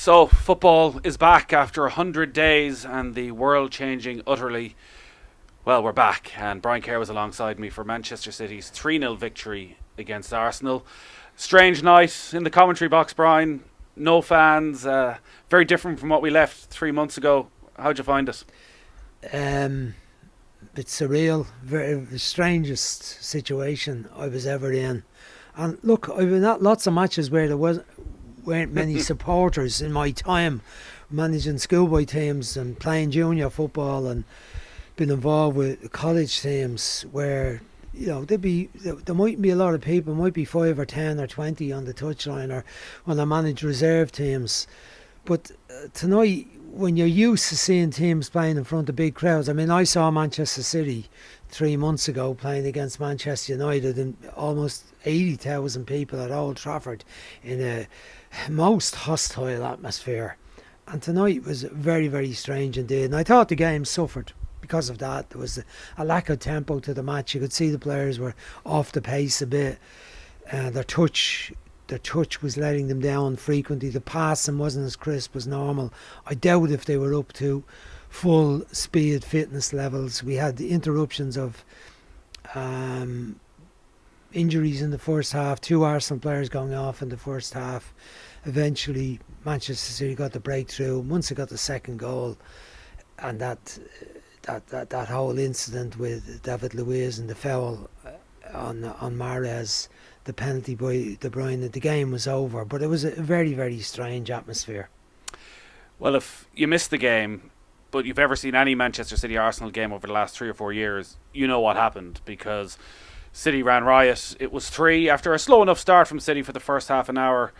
So, football is back after 100 days and the world changing utterly. Well, we're back, and Brian Kerr was alongside me for Manchester City's 3-0 victory against Arsenal. Strange night in the commentary box, Brian. No fans, very different from what we left 3 months ago. How'd you find it? It's surreal, the strangest situation I was ever in. And look, I've been at lots of matches where there weren't many supporters in my time managing schoolboy teams and playing junior football, and been involved with college teams where, you know, there mightn't be a lot of people, might be 5 or 10 or 20 on the touchline, or when I manage reserve teams. But tonight, when you're used to seeing teams playing in front of big crowds, I mean, I saw Manchester City 3 months ago playing against Manchester United and almost 80,000 people at Old Trafford in a most hostile atmosphere. And tonight was very, very strange indeed. And I thought the game suffered because of that. There was a lack of tempo to the match. You could see the players were off the pace a bit. Their touch was letting them down frequently. The passing wasn't as crisp as normal. I doubt if they were up to full speed fitness levels. We had the interruptions of injuries in the first half. 2 Arsenal players going off in the first half. Eventually Manchester City got the breakthrough. Once they got the second goal, and that whole incident with David Luiz and the foul on Mahrez, the penalty by De Bruyne, the game was over. But it was a very, very strange atmosphere. Well, if you missed the game, but you've ever seen any Manchester City Arsenal game over the last 3 or 4 years, you know what happened, because City ran riot. It was 3 after a slow enough start from City for the first half an hour.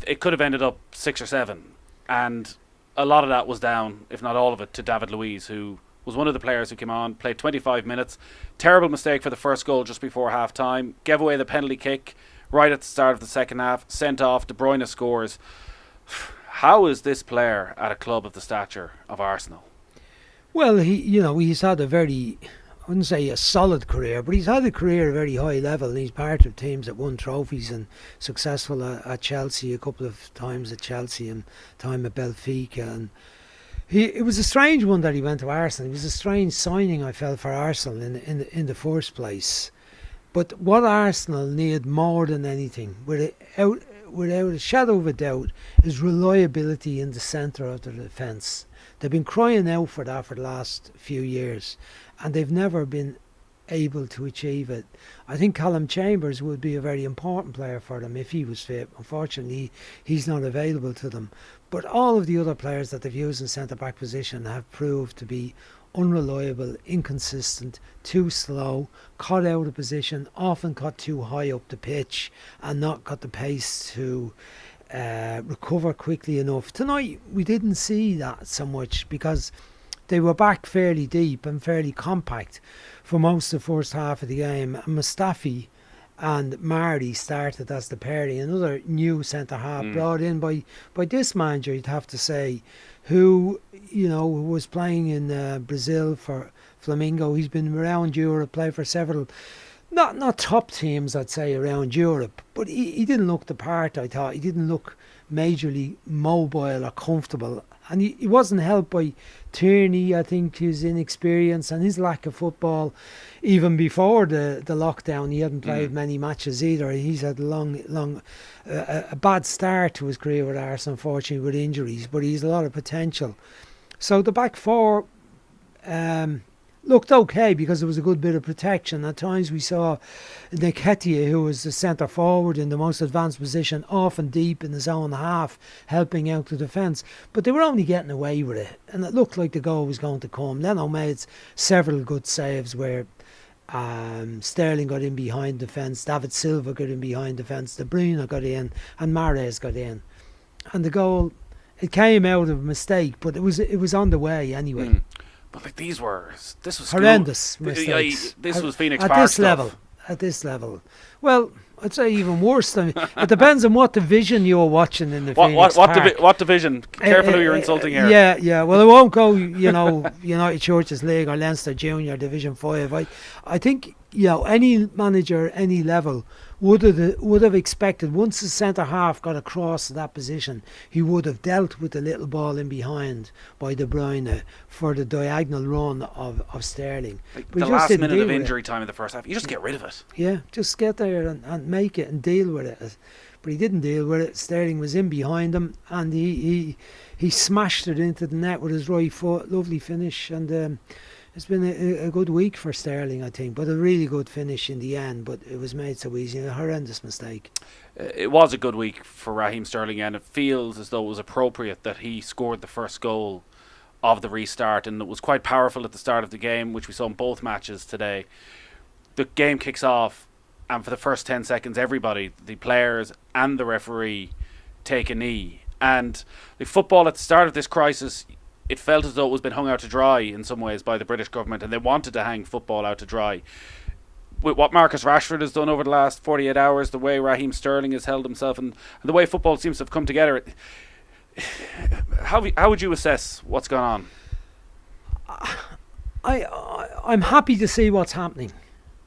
It could have ended up 6 or 7, and a lot of that was down, if not all of it, to David Luiz, who was one of the players who came on, played 25 minutes. Terrible mistake for the first goal just before half time. Gave away the penalty kick right at the start of the second half. Sent off. De Bruyne scores. How is this player at a club of the stature of Arsenal? Well, he's had a very, I wouldn't say a solid career, but he's had a career at a very high level. He's part of teams that won trophies and successful at Chelsea, a couple of times at Chelsea and time at Benfica. And it was a strange one that he went to Arsenal. It was a strange signing, I felt, for Arsenal in the first place. But what Arsenal need more than anything, without a shadow of a doubt, is reliability in the centre of the defence. They've been crying out for that for the last few years, and they've never been able to achieve it. I think Callum Chambers would be a very important player for them if he was fit. Unfortunately, he's not available to them. But all of the other players that they've used in centre-back position have proved to be unreliable, inconsistent, too slow, caught out of position, often caught too high up the pitch, and not got the pace to recover quickly enough. Tonight we didn't see that so much because they were back fairly deep and fairly compact for most of the first half of the game, and Mustafi and Marty started as the pairing, another new centre-half brought in by this manager, you'd have to say, who was playing in Brazil for Flamengo. He's been around Europe, played for several not top teams, I'd say, around Europe, but he didn't look the part. I thought he didn't look majorly mobile or comfortable, and he wasn't helped by Tierney. I think his inexperience and his lack of football. Even before the lockdown, he hadn't played many matches either. He's had a bad start to his career with Arsenal, unfortunately, with injuries, but he's a lot of potential. So the back four looked okay because there was a good bit of protection. At times we saw Nketiah, who was the centre forward in the most advanced position, often deep in his own half, helping out the defence. But they were only getting away with it, and it looked like the goal was going to come. Leno made several good saves where Sterling got in behind defence, David Silva got in behind defence, De Bruyne got in, and Mahrez got in. And the goal, it came out of a mistake, but it was on the way anyway. But like this was horrendous mistakes. This was Phoenix at Park this stuff. level. At this level, well, I'd say even worse. It depends on what division you're watching in the Phoenix Park. What division? Careful who you're insulting here. Yeah. Well, I won't go. United Churches League or Leinster Junior Division 5. I think any manager, any level would have expected once the centre half got across to that position, he would have dealt with the little ball in behind by De Bruyne for the diagonal run of Sterling. Like But the he just last didn't minute deal of with it. injury time in the first half, you just get rid of it. Yeah, just get there and make it and deal with it. But he didn't deal with it. Sterling was in behind him, and he smashed it into the net with his right foot. Lovely finish, and it's been a good week for Sterling, I think, but a really good finish in the end. But it was made so easy, a horrendous mistake. It was a good week for Raheem Sterling, and it feels as though it was appropriate that he scored the first goal of the restart, and it was quite powerful at the start of the game, which we saw in both matches today. The game kicks off, and for the first 10 seconds, everybody, the players and the referee, take a knee. And the football at the start of this crisis, it felt as though it was been hung out to dry in some ways by the British government, and they wanted to hang football out to dry. With what Marcus Rashford has done over the last 48 hours, the way Raheem Sterling has held himself, and the way football seems to have come together, how would you assess what's gone on? I'm happy to see what's happening,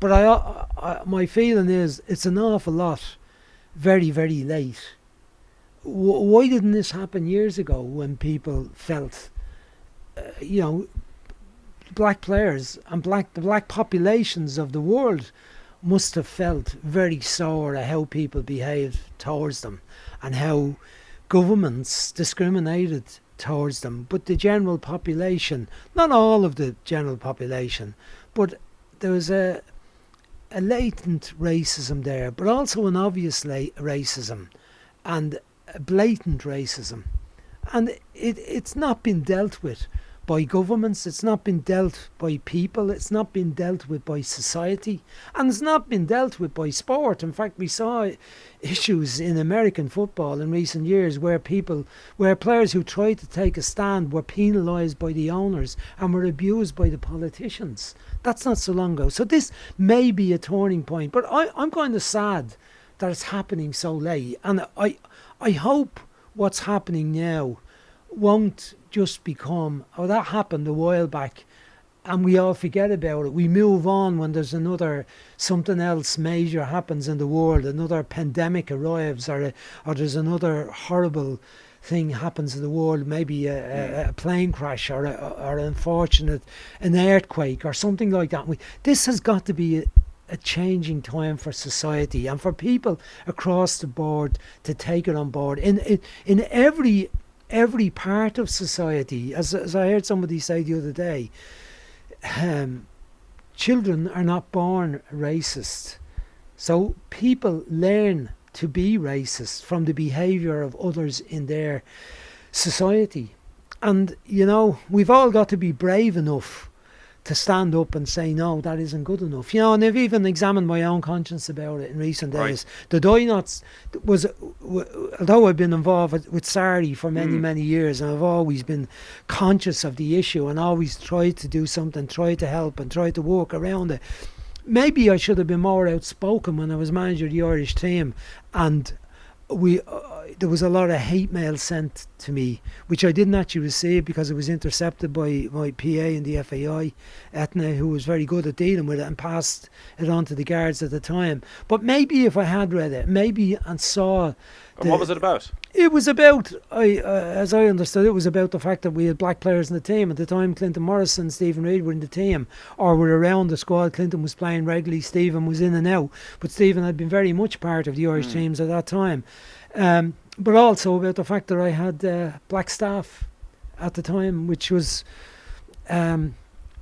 but my feeling is it's an awful lot very, very late. Why didn't this happen years ago when people felt, black players and the black populations of the world must have felt very sore at how people behaved towards them and how governments discriminated towards them. But the general population, not all of the general population, but there was a latent racism there, but also an obvious racism and a blatant racism. And it's not been dealt with by governments, it's not been dealt by people, it's not been dealt with by society, and it's not been dealt with by sport. In fact, we saw issues in American football in recent years where players who tried to take a stand were penalised by the owners and were abused by the politicians. That's not so long ago. So this may be a turning point, but I'm kind of sad that it's happening so late, and I hope what's happening now won't just become, that happened a while back and we all forget about it. We move on when there's something else major happens in the world, another pandemic arrives, or there's another horrible thing happens in the world, maybe a plane crash or an earthquake or something like that. This has got to be a changing time for society and for people across the board to take it on board in every part of society. As I heard somebody say the other day, children are not born racist, so people learn to be racist from the behaviour of others in their society. And we've all got to be brave enough to stand up and say, no, that isn't good enough. And I've even examined my own conscience about it in recent days. Did I not, although I've been involved with Sardi for many years, and I've always been conscious of the issue and always tried to do something, tried to help and tried to work around it. Maybe I should have been more outspoken when I was manager of the Irish team, and there was a lot of hate mail sent to me, which I didn't actually receive because it was intercepted by my PA in the FAI, Etna, who was very good at dealing with it and passed it on to the guards at the time. But maybe if I had read it, and saw... And what was it about? It was about, as I understood, it was about the fact that we had black players in the team. At the time, Clinton Morris and Stephen Reid were in the team, or were around the squad. Clinton was playing regularly, Stephen was in and out. But Stephen had been very much part of the Irish teams at that time. But also about the fact that I had black staff at the time, which was, I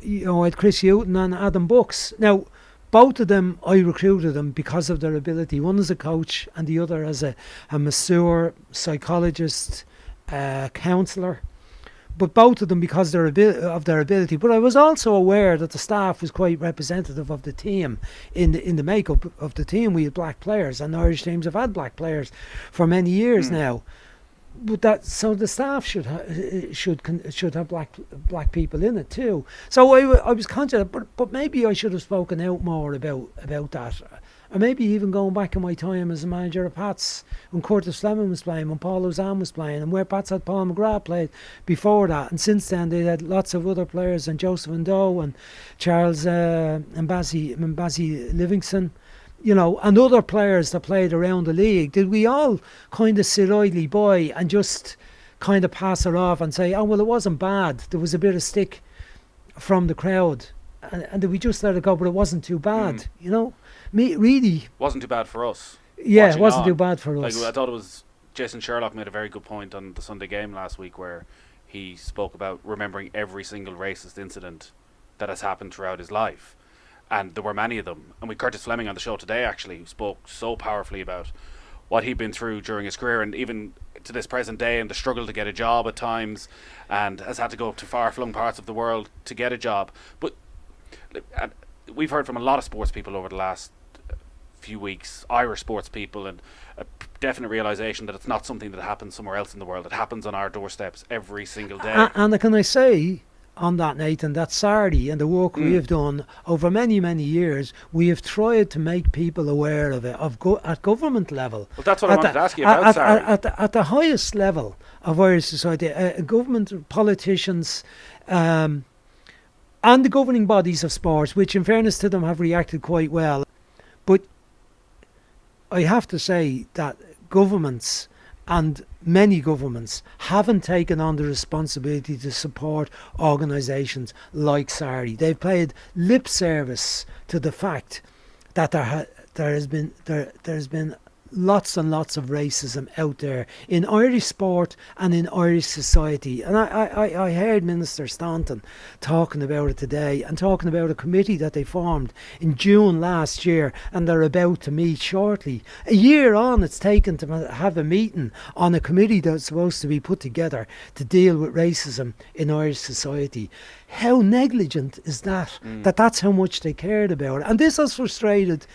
had Chris Houghton and Adam Bucks. Now, both of them, I recruited them because of their ability. One as a coach and the other as a masseur, psychologist, counsellor. But both of them because of their ability. But I was also aware that the staff was quite representative of the team. In the makeup of the team, we had black players, and Irish teams have had black players for many years now. But so the staff should have black people in it too. So I was conscious, but maybe I should have spoken out more about that. or maybe even going back in my time as a manager of Pats, when Curtis Fleming was playing, when Paul Lozanne was playing, and where Pats had Paul McGrath played before that. And since then they had lots of other players, and Joseph Ndo and Charles Mbazzi Livingston, you know, and other players that played around the league. Did we all kind of sit idly by and just kind of pass it off and say, oh, well, it wasn't bad, there was a bit of stick from the crowd, and did we just let it go, but it wasn't too bad, you know? Really wasn't too bad for us. Yeah, it wasn't too bad for us. Like, I thought it was, Jason Sherlock made a very good point on the Sunday game last week, where he spoke about remembering every single racist incident that has happened throughout his life, and there were many of them. And we Curtis Fleming on the show today, actually, who spoke so powerfully about what he'd been through during his career, and even to this present day, and the struggle to get a job at times, and has had to go to far-flung parts of the world to get a job. But we've heard from a lot of sports people over the last few weeks, Irish sports people, and a definite realisation that it's not something that happens somewhere else in the world. It happens on our doorsteps every single day. And can I say on that, Nathan, that Sardi and the work we have done over many, many years, we have tried to make people aware of it at government level. Well, that's what I wanted to ask you about, Sardi. At the highest level of Irish society, government, politicians, and the governing bodies of sports, which in fairness to them have reacted quite well. But I have to say that governments, and many governments, haven't taken on the responsibility to support organisations like Sardi. They've paid lip service to the fact that there has been lots and lots of racism out there in Irish sport and in Irish society. And I heard Minister Staunton talking about it today, and talking about a committee that they formed in June last year, and they're about to meet shortly. A year on, it's taken to have a meeting on a committee that's supposed to be put together to deal with racism in Irish society. How negligent is that? That's how much they cared about it. And this has frustrated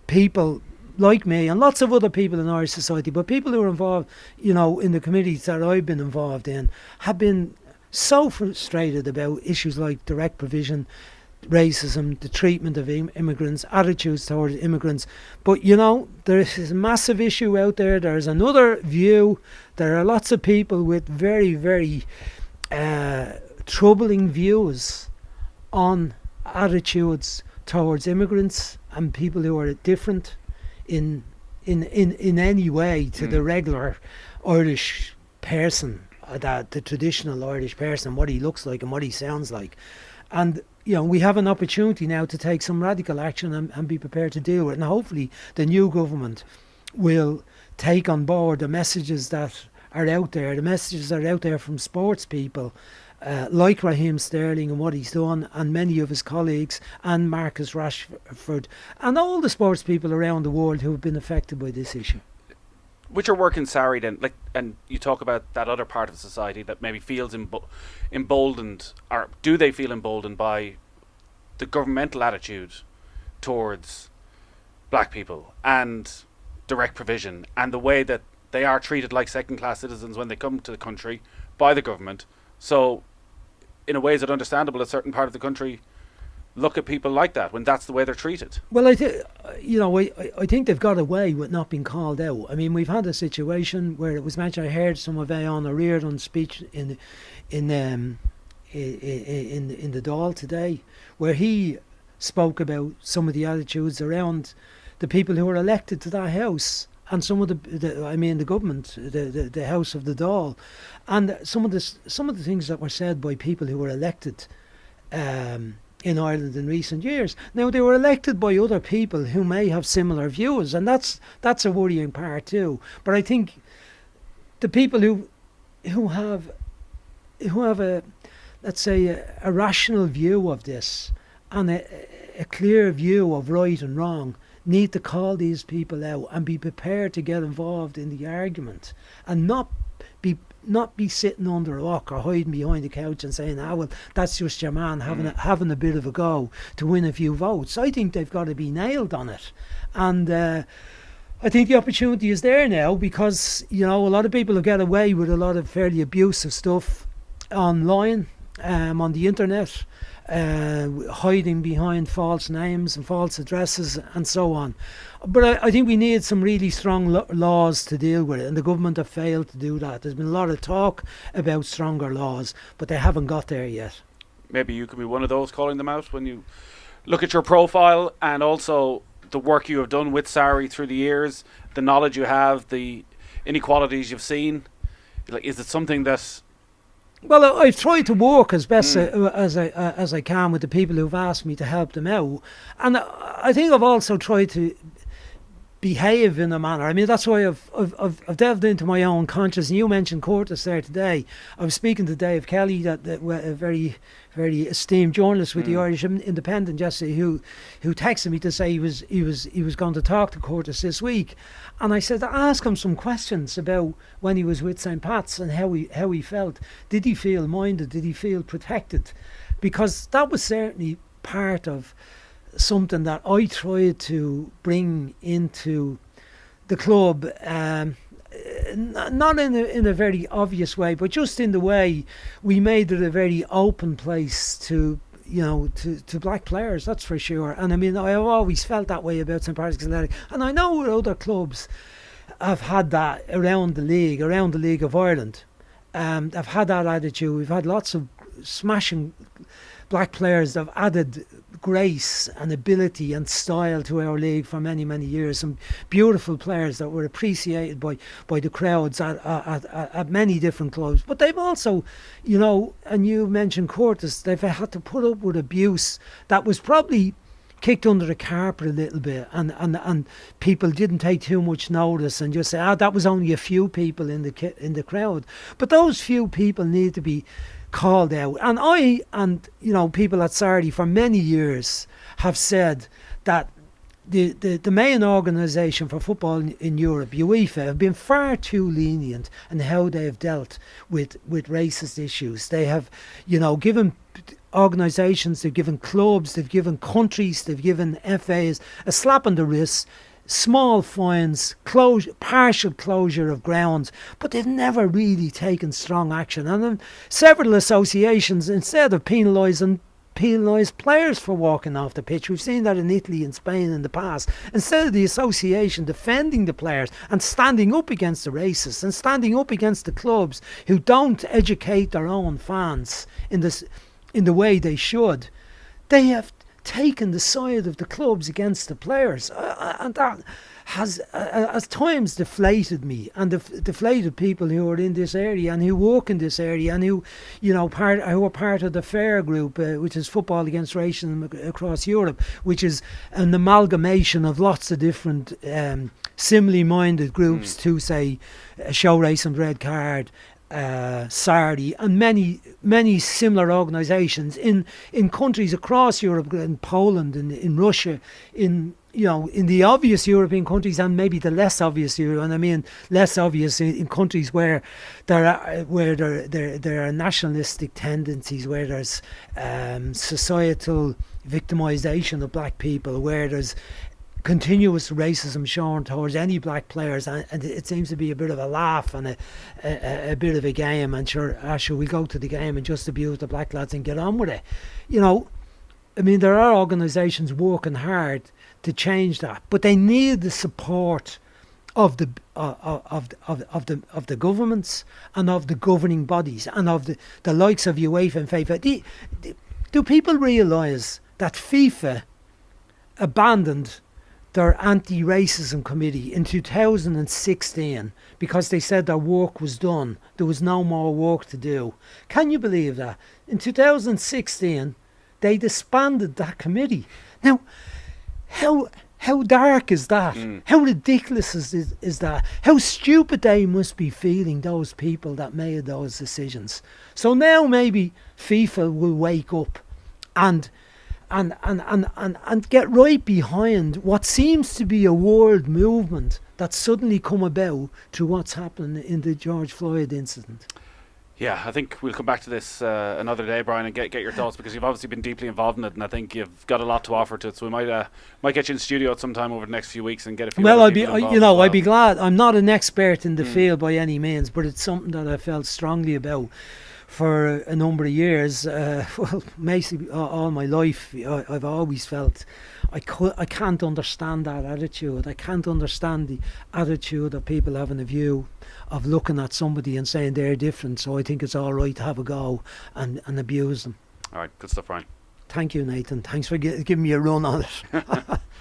people like me and lots of other people in Irish society, but people who are involved, you know, in the committees that I've been involved in, have been so frustrated about issues like direct provision, racism, the treatment of immigrants, attitudes towards immigrants. But, you know, there is a massive issue out there. There's another view. There are lots of people with very, very troubling views on attitudes towards immigrants and people who are different in any way to the regular Irish person, the traditional Irish person, what he looks like and what he sounds like. And, you know, we have an opportunity now to take some radical action and be prepared to deal with it. And hopefully the new government will take on board the messages that are out there, the messages that are out there from sports people, like Raheem Sterling and what he's done, and many of his colleagues, and Marcus Rashford, and all the sports people around the world who have been affected by this issue. With your work in Surrey, then, like, and you talk about that other part of society that maybe feels emboldened, or do they feel emboldened by the governmental attitude towards black people and direct provision, and the way that they are treated like second-class citizens when they come to the country by the government? So, in a way, is it understandable a certain part of the country look at people like that when that's the way they're treated? Well, I think they've got away with not being called out. I mean, we've had a situation where it was mentioned. I heard some of Eoin O'Riordan's speech in the Dáil today, where he spoke about some of the attitudes around the people who were elected to that house. And some of the government, the House of the Dáil, and some of the things that were said by people who were elected in Ireland in recent years. Now, they were elected by other people who may have similar views, and that's a worrying part too. But I think the people who have a, let's say, a rational view of this and a clear view of right and wrong need to call these people out and be prepared to get involved in the argument, and not be sitting under a rock or hiding behind the couch and saying, well, that's just your man having a bit of a go to win a few votes. I think they've got to be nailed on it. And I think the opportunity is there now, because, you know, a lot of people have got away with a lot of fairly abusive stuff online, on the internet, hiding behind false names and false addresses and so on. But I think we need some really strong laws to deal with it, and the government have failed to do that. There's been a lot of talk about stronger laws, but they haven't got there yet. Maybe you could be one of those calling them out when you look at your profile and also the work you have done with Sarri through the years, the knowledge you have, the inequalities you've seen. Like, is it something that... Well, I've tried to work as best as I can with the people who've asked me to help them out, and I think I've also tried to behave in a manner. I mean, that's why I've delved into my own conscience. And you mentioned Curtis there today. I was speaking to Dave Kelly, that a very, very esteemed journalist with the Irish Independent yesterday, who texted me to say he was going to talk to Curtis this week, and I said, ask him some questions about when he was with St. Pat's and how he felt. Did he feel minded? Did he feel protected? Because that was certainly part of something that I tried to bring into the club, not in a very obvious way, but just in the way we made it a very open place to black players, that's for sure. And I mean, I have always felt that way about St. Patrick's Athletic, and I know other clubs have had that around the league of Ireland. I've had that attitude. We've had lots of smashing black players that have added grace and ability and style to our league for many, many years. Some beautiful players that were appreciated by the crowds at many different clubs. But they've also, and you mentioned Curtis, they've had to put up with abuse that was probably kicked under the carpet a little bit, and people didn't take too much notice and just say, that was only a few people in the crowd. But those few people need to be called out. And people at Sardi for many years have said that the main organisation for football in Europe, UEFA, have been far too lenient in how they have dealt with racist issues. They have, given organisations, they've given clubs, they've given countries, they've given FAs a slap on the wrist, small fines, partial closure of grounds, but they've never really taken strong action. And then several associations, instead of penalise players for walking off the pitch, we've seen that in Italy and Spain in the past, instead of the association defending the players and standing up against the racists and standing up against the clubs who don't educate their own fans in the way they should, they have taken the side of the clubs against the players, and that has at times deflated me and deflated people who are in this area and who work in this area and who are part of the FAIR group, which is Football Against Racism across Europe, which is an amalgamation of lots of different similarly minded groups to say Show Race and Red Card, Sardi, and many similar organisations in countries across Europe, in Poland, in Russia, in the obvious European countries and maybe the less obvious and I mean less obvious in countries where there are nationalistic tendencies, where there's societal victimisation of black people, where there's continuous racism shown towards any black players, and it seems to be a bit of a laugh and a bit of a game, and sure we go to the game and just abuse the black lads and get on with it. I mean, there are organisations working hard to change that, but they need the support of the governments and of the governing bodies and of the likes of UEFA and FIFA. Do people realise that FIFA abandoned their anti-racism committee in 2016 because they said their work was done? There was no more work to do. Can you believe that? In 2016, they disbanded that committee. Now, how dark is that? How ridiculous is that? How stupid they must be feeling, those people that made those decisions. So now maybe FIFA will wake up and get right behind what seems to be a world movement that's suddenly come about to what's happening in the George Floyd incident. Yeah, I think we'll come back to this another day, Brian, and get your thoughts, because you've obviously been deeply involved in it, and I think you've got a lot to offer to it. So we might get you in the studio at some time over the next few weeks and get a few. Well, I'd be glad. I'm not an expert in the field by any means, but it's something that I felt strongly about for a number of years, well, basically all my life, I've always felt I can't understand that attitude. I can't understand the attitude of people having a view of looking at somebody and saying they're different. So I think it's all right to have a go and abuse them. All right, good stuff, Brian. Thank you, Nathan. Thanks for giving me a run on it.